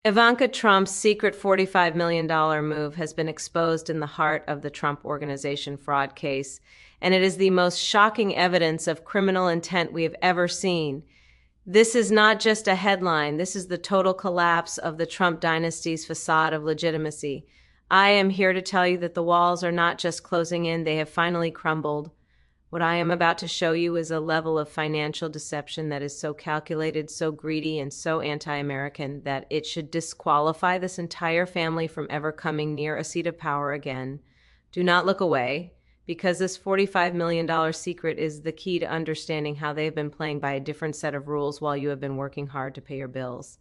Ivanka Trump's secret $45 million move has been exposed in the heart of the Trump Organization fraud case, and it is the most shocking evidence of criminal intent we have ever seen. This is not just a headline. This is the total collapse of the Trump dynasty's facade of legitimacy. I am here to tell you that the walls are not just closing in, they have finally crumbled. What I am about to show you is a level of financial deception that is so calculated, so greedy, and so anti-American that it should disqualify this entire family from ever coming near a seat of power again. Do not look away, because this $45 million secret is the key to understanding how they have been playing by a different set of rules while you have been working hard to pay your bills.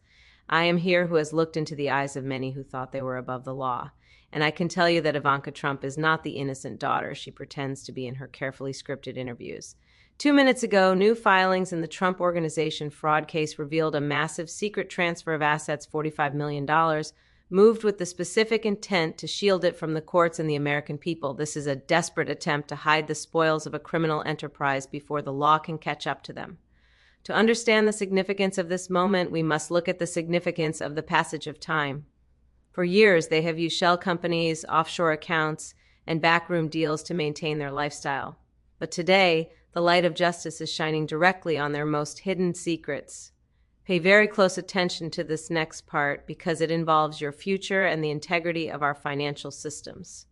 I am here who has looked into the eyes of many who thought they were above the law. And I can tell you that Ivanka Trump is not the innocent daughter she pretends to be in her carefully scripted interviews. 2 minutes ago, new filings in the Trump Organization fraud case revealed a massive secret transfer of assets, $45 million, moved with the specific intent to shield it from the courts and the American people. This is a desperate attempt to hide the spoils of a criminal enterprise before the law can catch up to them. To understand the significance of this moment, we must look at the significance of the passage of time. For years, they have used shell companies, offshore accounts, and backroom deals to maintain their lifestyle. But today, the light of justice is shining directly on their most hidden secrets. Pay very close attention to this next part because it involves your future and the integrity of our financial systems.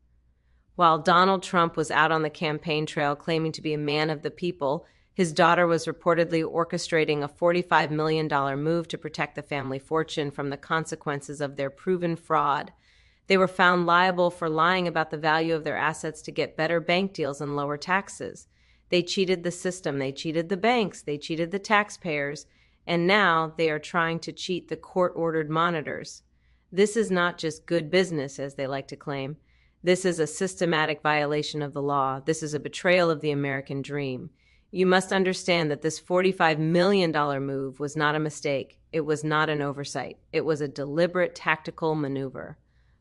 While Donald Trump was out on the campaign trail claiming to be a man of the people, his daughter was reportedly orchestrating a $45 million move to protect the family fortune from the consequences of their proven fraud. They were found liable for lying about the value of their assets to get better bank deals and lower taxes. They cheated the system, they cheated the banks, they cheated the taxpayers, and now they are trying to cheat the court-ordered monitors. This is not just good business, as they like to claim. This is a systematic violation of the law. This is a betrayal of the American dream. You must understand that this $45 million move was not a mistake. It was not an oversight. It was a deliberate tactical maneuver.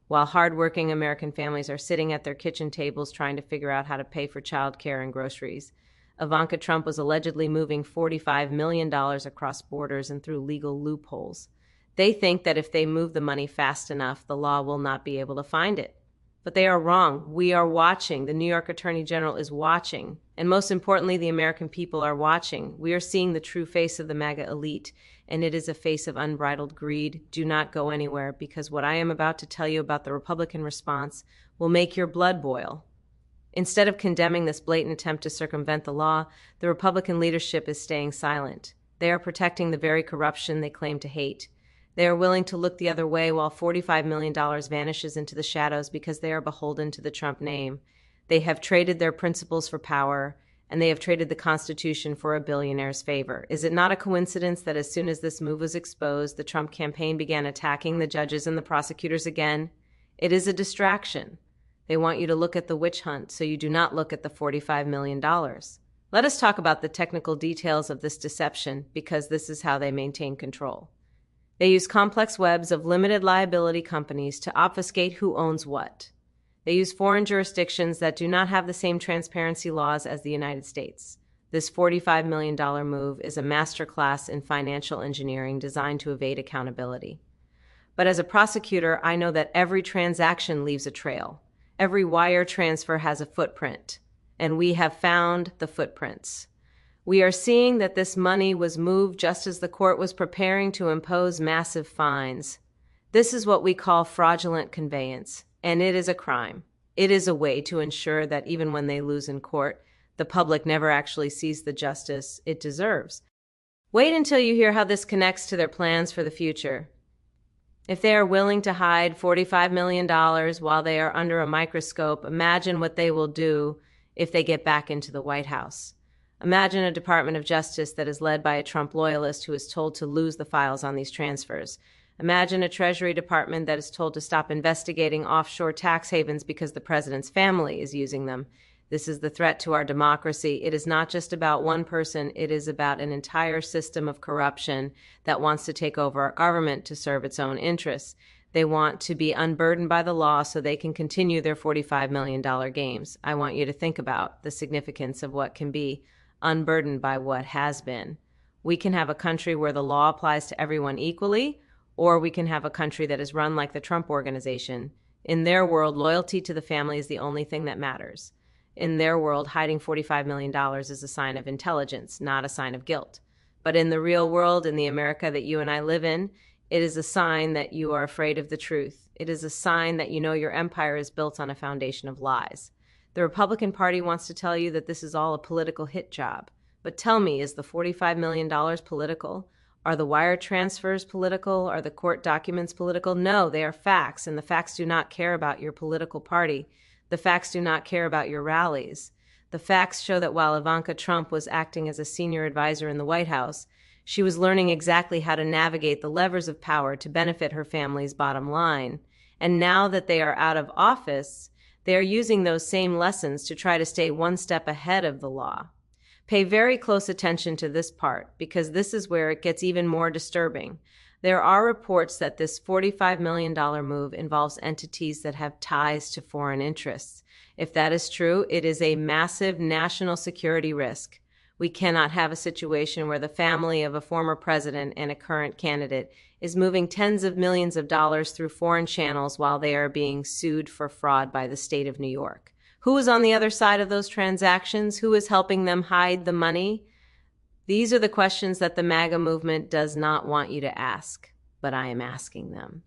While hardworking American families are sitting at their kitchen tables trying to figure out how to pay for childcare and groceries, Ivanka Trump was allegedly moving $45 million across borders and through legal loopholes. They think that if they move the money fast enough, the law will not be able to find it. But they are wrong. We are watching. The New York Attorney General is watching. And most importantly, the American people are watching. We are seeing the true face of the MAGA elite, and it is a face of unbridled greed. Do not go anywhere, because what I am about to tell you about the Republican response will make your blood boil. Instead of condemning this blatant attempt to circumvent the law, the Republican leadership is staying silent. They are protecting the very corruption they claim to hate. They are willing to look the other way while $45 million vanishes into the shadows because they are beholden to the Trump name. They have traded their principles for power, and they have traded the Constitution for a billionaire's favor. Is it not a coincidence that as soon as this move was exposed, the Trump campaign began attacking the judges and the prosecutors again? It is a distraction. They want you to look at the witch hunt, so you do not look at the $45 million. Let us talk about the technical details of this deception, because this is how they maintain control. They use complex webs of limited liability companies to obfuscate who owns what. They use foreign jurisdictions that do not have the same transparency laws as the United States. This $45 million move is a masterclass in financial engineering designed to evade accountability. But as a prosecutor, I know that every transaction leaves a trail. Every wire transfer has a footprint, and we have found the footprints. We are seeing that this money was moved just as the court was preparing to impose massive fines. This is what we call fraudulent conveyance, and it is a crime. It is a way to ensure that even when they lose in court, the public never actually sees the justice it deserves. Wait until you hear how this connects to their plans for the future. If they are willing to hide $45 million while they are under a microscope, imagine what they will do if they get back into the White House. Imagine a Department of Justice that is led by a Trump loyalist who is told to lose the files on these transfers. Imagine a Treasury Department that is told to stop investigating offshore tax havens because the president's family is using them. This is the threat to our democracy. It is not just about one person. It is about an entire system of corruption that wants to take over our government to serve its own interests. They want to be unburdened by the law so they can continue their $45 million games. I want you to think about the significance of what can be unburdened by what has been. We can have a country where the law applies to everyone equally, or we can have a country that is run like the Trump organization. In their world, loyalty to the family is the only thing that matters. In their world, hiding $45 million is a sign of intelligence, not a sign of guilt. But in the real world, in the America that you and I live in, it is a sign that you are afraid of the truth. It is a sign that you know your empire is built on a foundation of lies. The Republican Party wants to tell you that this is all a political hit job. But tell me, is the $45 million political? Are the wire transfers political? Are the court documents political? No, they are facts, and the facts do not care about your political party. The facts do not care about your rallies. The facts show that while Ivanka Trump was acting as a senior advisor in the White House, she was learning exactly how to navigate the levers of power to benefit her family's bottom line. And now that they are out of office, they are using those same lessons to try to stay one step ahead of the law. Pay very close attention to this part, because this is where it gets even more disturbing. There are reports that this $45 million move involves entities that have ties to foreign interests. If that is true, it is a massive national security risk. We cannot have a situation where the family of a former president and a current candidate is moving tens of millions of dollars through foreign channels while they are being sued for fraud by the state of New York. Who is on the other side of those transactions? Who is helping them hide the money? These are the questions that the MAGA movement does not want you to ask, but I am asking them.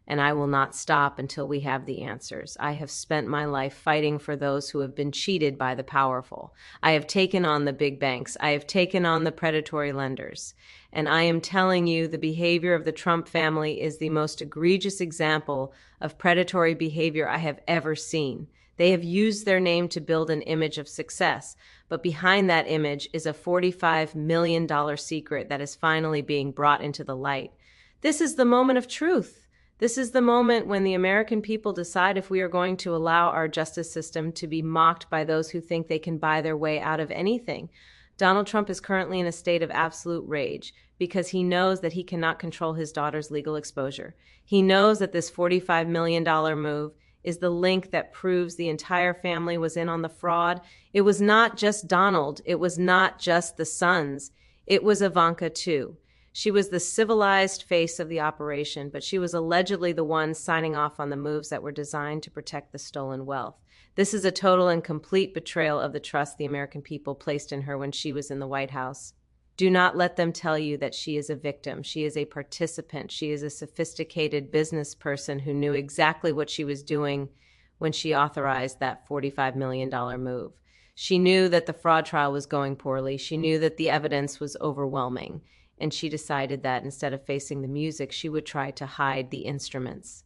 And I will not stop until we have the answers. I have spent my life fighting for those who have been cheated by the powerful. I have taken on the big banks. I have taken on the predatory lenders. And I am telling you, the behavior of the Trump family is the most egregious example of predatory behavior I have ever seen. They have used their name to build an image of success, but behind that image is a $45 million secret that is finally being brought into the light. This is the moment of truth. This is the moment when the American people decide if we are going to allow our justice system to be mocked by those who think they can buy their way out of anything. Donald Trump is currently in a state of absolute rage because he knows that he cannot control his daughter's legal exposure. He knows that this $45 million move is the link that proves the entire family was in on the fraud. It was not just Donald. It was not just the sons. It was Ivanka too. She was the civilized face of the operation, but she was allegedly the one signing off on the moves that were designed to protect the stolen wealth. This is a total and complete betrayal of the trust the American people placed in her when she was in the White House. Do not let them tell you that she is a victim. She is a participant. She is a sophisticated business person who knew exactly what she was doing when she authorized that $45 million move. She knew that the fraud trial was going poorly. She knew that the evidence was overwhelming. And she decided that instead of facing the music, she would try to hide the instruments.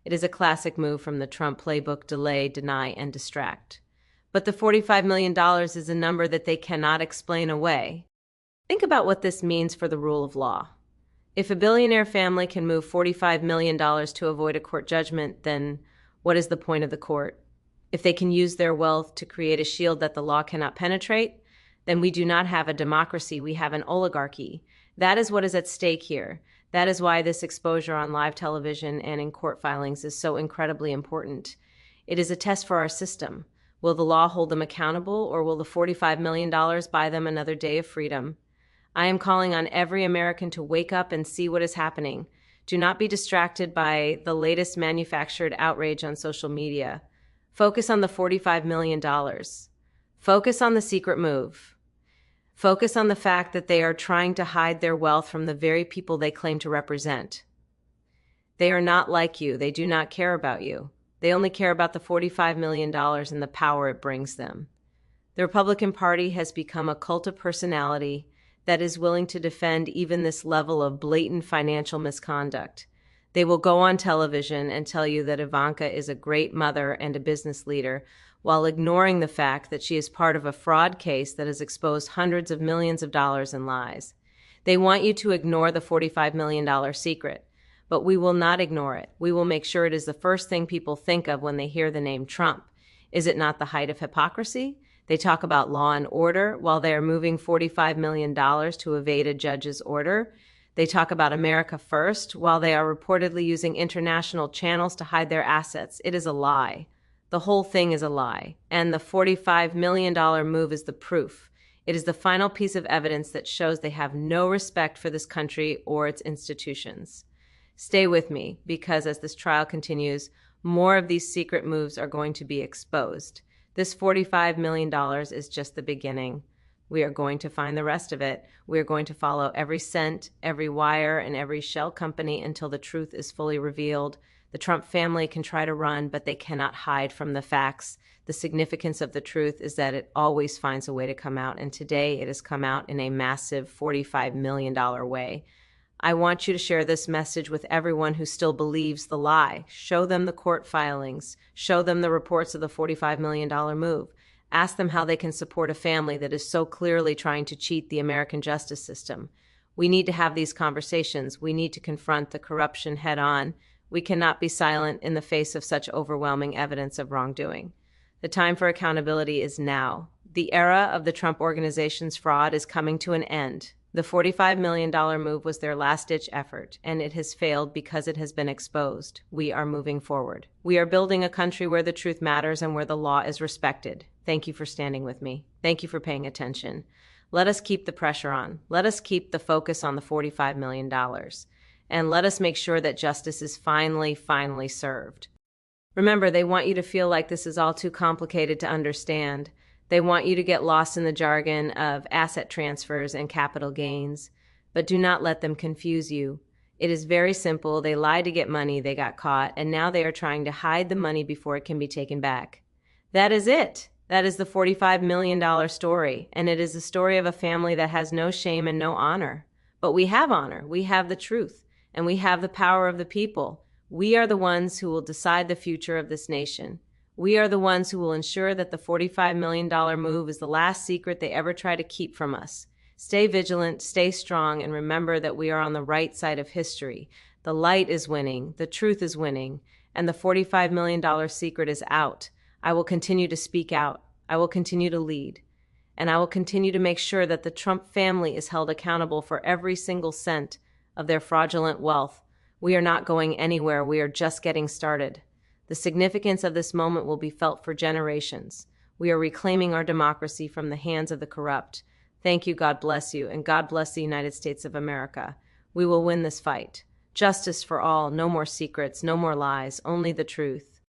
It is a classic move from the Trump playbook: delay, deny, and distract. But the $45 million is a number that they cannot explain away. Think about what this means for the rule of law. If a billionaire family can move $45 million to avoid a court judgment, then what is the point of the court? If they can use their wealth to create a shield that the law cannot penetrate, then we do not have a democracy, we have an oligarchy. That is what is at stake here. That is why this exposure on live television and in court filings is so incredibly important. It is a test for our system. Will the law hold them accountable, or will the $45 million buy them another day of freedom? I am calling on every American to wake up and see what is happening. Do not be distracted by the latest manufactured outrage on social media. Focus on the $45 million. Focus on the secret move. Focus on the fact that they are trying to hide their wealth from the very people they claim to represent. They are not like you. They do not care about you. They only care about the $45 million and the power it brings them. The Republican Party has become a cult of personality that is willing to defend even this level of blatant financial misconduct. They will go on television and tell you that Ivanka is a great mother and a business leader, while ignoring the fact that she is part of a fraud case that has exposed hundreds of millions of dollars in lies. They want you to ignore the $45 million secret, but we will not ignore it. We will make sure it is the first thing people think of when they hear the name Trump. Is it not the height of hypocrisy? They talk about law and order while they are moving $45 million to evade a judge's order. They talk about America first while they are reportedly using international channels to hide their assets. It is a lie. The whole thing is a lie, and the $45 million move is the proof. It is the final piece of evidence that shows they have no respect for this country or its institutions. Stay with me, because as this trial continues, more of these secret moves are going to be exposed. This $45 million is just the beginning. We are going to find the rest of it. We are going to follow every cent, every wire, and every shell company until the truth is fully revealed. The Trump family can try to run, but they cannot hide from the facts. The significance of the truth is that it always finds a way to come out, and today it has come out in a massive $45 million way. I want you to share this message with everyone who still believes the lie. Show them the court filings. Show them the reports of the $45 million move. Ask them how they can support a family that is so clearly trying to cheat the American justice system. We need to have these conversations. We need to confront the corruption head on. We cannot be silent in the face of such overwhelming evidence of wrongdoing. The time for accountability is now. The era of the Trump organization's fraud is coming to an end. The $45 million move was their last-ditch effort, and it has failed because it has been exposed. We are moving forward. We are building a country where the truth matters and where the law is respected. Thank you for standing with me. Thank you for paying attention. Let us keep the pressure on. Let us keep the focus on the $45 million. And let us make sure that justice is finally served. Remember, they want you to feel like this is all too complicated to understand. They want you to get lost in the jargon of asset transfers and capital gains, but do not let them confuse you. It is very simple. They lied to get money, they got caught, and now they are trying to hide the money before it can be taken back. That is it. That is the $45 million story, and it is the story of a family that has no shame and no honor. But we have honor, we have the truth, and we have the power of the people. We are the ones who will decide the future of this nation. We are the ones who will ensure that the $45 million move is the last secret they ever try to keep from us. Stay vigilant, stay strong, and remember that we are on the right side of history. The light is winning, the truth is winning, and the $45 million secret is out. I will continue to speak out. I will continue to lead. And I will continue to make sure that the Trump family is held accountable for every single cent of their fraudulent wealth. We are not going anywhere. We are just getting started. The significance of this moment will be felt for generations. We are reclaiming our democracy from the hands of the corrupt. Thank you, God bless you, and God bless the United States of America. We will win this fight. Justice for all, no more secrets, no more lies, only the truth.